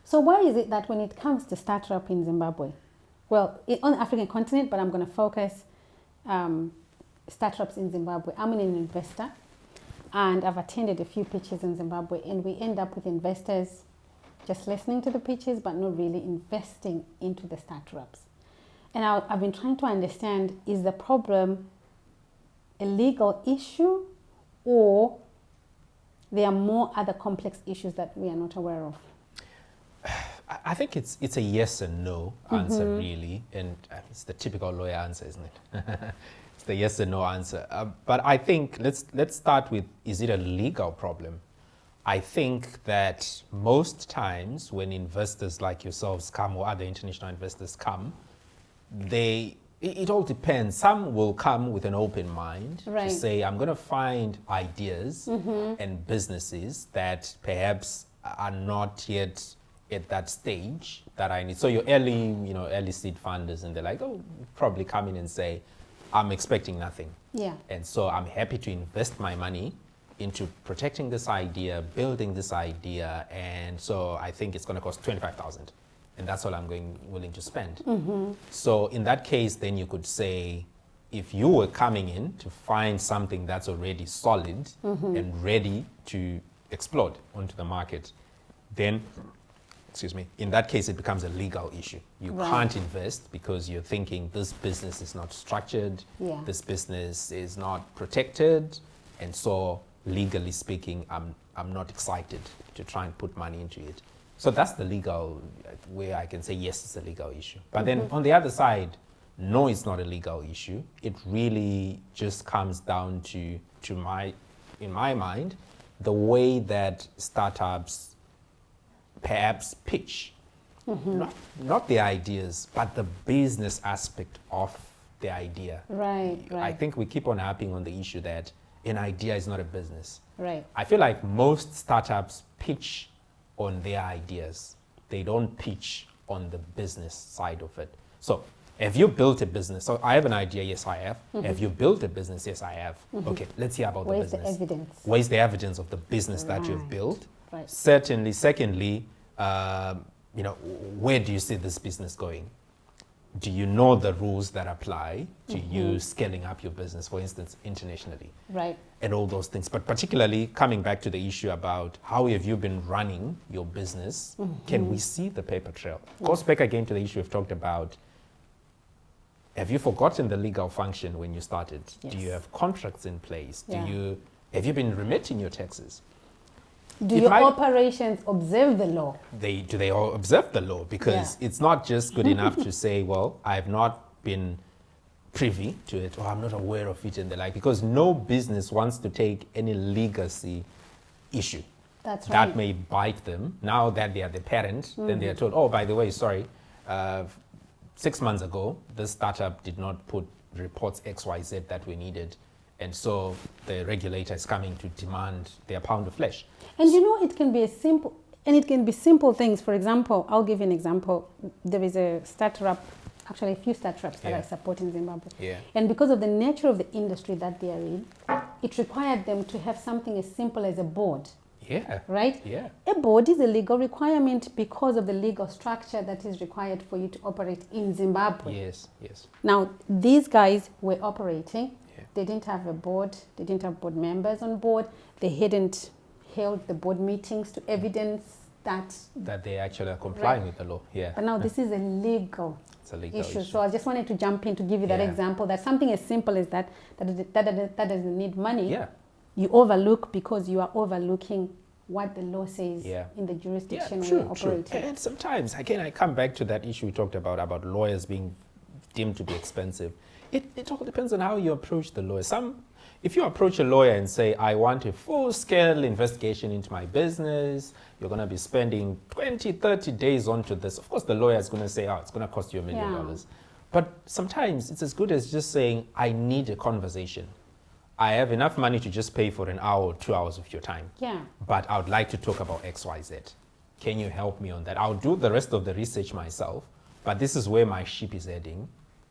So why is it that when it comes to startup in Zimbabwe, well, on the African continent, but I'm going to focus startups in Zimbabwe. I'm an investor, and I've attended a few pitches in Zimbabwe, and we end up with investors just listening to the pitches, but not really investing into the startups. And I've been trying to understand, is the problem a legal issue, or there are more other complex issues that we are not aware of? I think it's a yes and no answer, really, and it's the typical lawyer answer, isn't it? It's the yes and no answer. But I think let's start with, is it a legal problem? I think that most times when investors like yourselves come, or other international investors come, it all depends. Some will come with an open mind to say, I'm going to find ideas and businesses that perhaps are not yet at that stage that I need. So your early seed funders, and they're like, oh, probably come in and say, I'm expecting nothing. Yeah. And so I'm happy to invest my money into protecting this idea, building this idea, and so I think it's going to cost 25,000, and that's all I'm willing to spend. So in that case, then you could say, if you were coming in to find something that's already solid and ready to explode onto the market, then, in that case, it becomes a legal issue. You can't invest because you're thinking this business is not structured, this business is not protected, and so legally speaking, I'm not excited to try and put money into it. So that's the legal where I can say, yes, it's a legal issue. But then on the other side, no, it's not a legal issue. It really just comes down to in my mind, the way that startups perhaps pitch, not the ideas, but the business aspect of the idea. Right. I think we keep on harping on the issue that an idea is not a business. Right. I feel like most startups pitch on their ideas. They don't pitch on the business side of it. So have you built a business? So I have an idea, yes I have. Have you built a business? Yes I have. Okay, let's hear about the business. Where's the evidence? Where's the evidence of the business that you've built? Right. Certainly, secondly, where do you see this business going? Do you know the rules that apply to you scaling up your business, for instance, internationally? Right. And all those things. But particularly coming back to the issue about how have you been running your business, can we see the paper trail? Goes back again to the issue we've talked about. Have you forgotten the legal function when you started? Yes. Do you have contracts in place? Have you been remitting your taxes? Do your operations observe the law? Do they all observe the law? Because it's not just good enough to say, well, I have not been privy to it, or I'm not aware of it and the like, because no business wants to take any legacy issue. That's right. That may bite them. Now that they are the parent, then they are told, oh, by the way, sorry, 6 months ago, this startup did not put reports XYZ that we needed. And so the regulator is coming to demand their pound of flesh. And it can be simple things. For example, I'll give you an example. There is a startup, actually a few startups that I support in Zimbabwe. Yeah. And because of the nature of the industry that they are in, it required them to have something as simple as a board. Yeah. Right? Yeah. A board is a legal requirement because of the legal structure that is required for you to operate in Zimbabwe. Yes. Now, these guys were operating. They didn't have a board. They didn't have board members on board. They hadn't held the board meetings to evidence that they actually are complying with the law. Yeah. But now this is a legal issue. So I just wanted to jump in to give you that example, that something as simple as that doesn't need money. Yeah. You overlook because you are overlooking what the law says in the jurisdiction where you're operating. And sometimes, again, I come back to that issue we talked about lawyers being deemed to be expensive. It all depends on how you approach the lawyer. If you approach a lawyer and say, I want a full-scale investigation into my business, you're going to be spending 20, 30 days onto this. Of course, the lawyer is going to say, oh, it's going to cost you $1 million. But sometimes it's as good as just saying, I need a conversation. I have enough money to just pay for an hour or 2 hours of your time. Yeah. But I would like to talk about XYZ. Can you help me on that? I'll do the rest of the research myself, but this is where my ship is heading.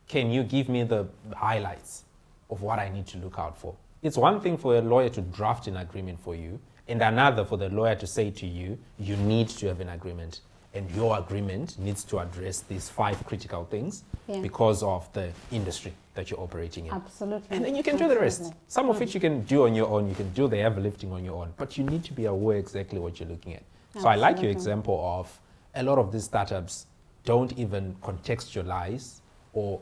Can you give me the highlights of what I need to look out for? It's one thing for a lawyer to draft an agreement for you, and another for the lawyer to say to you, you need to have an agreement. and your agreement needs to address these 5 critical things Yeah. because of the industry that you're operating in. Absolutely. And then you can do the rest. Absolutely. Some of which you can do on your own. You can do the heavy lifting on your own. But you need to be aware exactly what you're looking at. So I like your Absolutely. example of a lot of these startups don't even contextualize or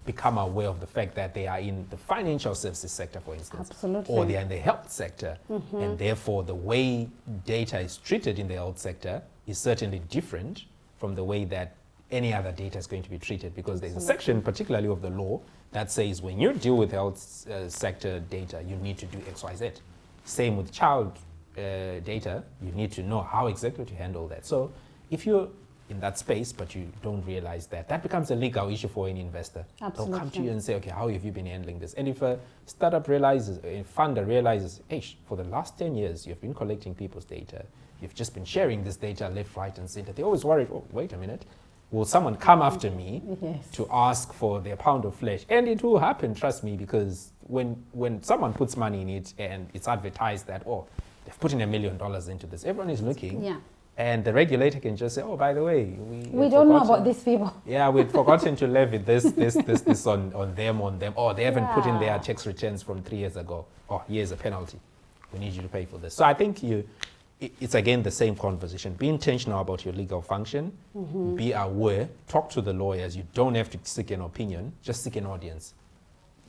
become aware of the fact that they are in the financial services sector, for instance. Absolutely. Or they are in the health sector. And therefore, the way data is treated in the health sector is certainly different from the way that any other data is going to be treated, because there's a section, particularly of the law, that says when you deal with health sector data, you need to do X, Y, Z. Same with child data, you need to know how exactly to handle that. So if you're in that space, but you don't realize that, that becomes a legal issue for any investor. They'll come to Absolutely. you and say, okay, how have you been handling this? And if a startup realizes, a funder realizes, hey, for the last 10 years, you've been collecting people's data, you've just been sharing this data left, right, and center, they always worried, oh, wait a minute, will someone come after me Yes. to ask for their pound of flesh? And it will happen, trust me, because when someone puts money in it and it's advertised that, oh, they've put in $1 million into this, everyone is looking. Yeah. And the regulator can just say, oh, by the way, We don't know about these people. Yeah, we'd forgotten to levy this on them. Oh, they haven't put in their Yeah. tax returns from 3 years ago. Oh, here's a penalty. We need you to pay for this. So I think it's again the same conversation. Be intentional about your legal function. Be aware. Talk to the lawyers. You don't have to seek an opinion. Just seek an audience.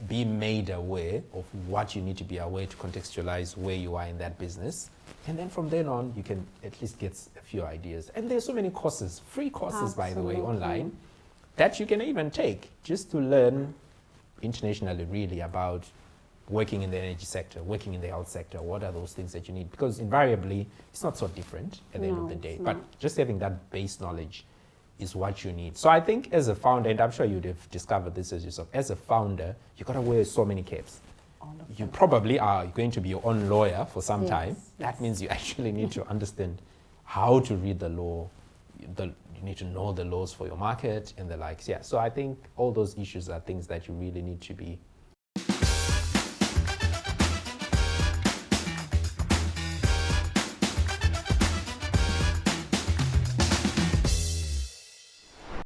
Be made aware of what you need to be aware to contextualize where you are in that business. And then from then on, you can at least get a few ideas. And there's so many courses, free courses, by the way, Absolutely. online, that you can even take just to learn internationally, really, about working in the energy sector, working in the health sector. What are those things that you need? Because invariably, it's not so different at the end No, of the day. it's But not. just having that base knowledge is what you need. So I think as a founder, and I'm sure you'd have discovered this as yourself, as a founder, you've got to wear so many caps. All of You them. probably are going to be your own lawyer for some Yes, time. That yes. means you actually need to understand how to read the law. You need to know the laws for your market and the likes. Yeah. So I think all those issues are things that you really need to be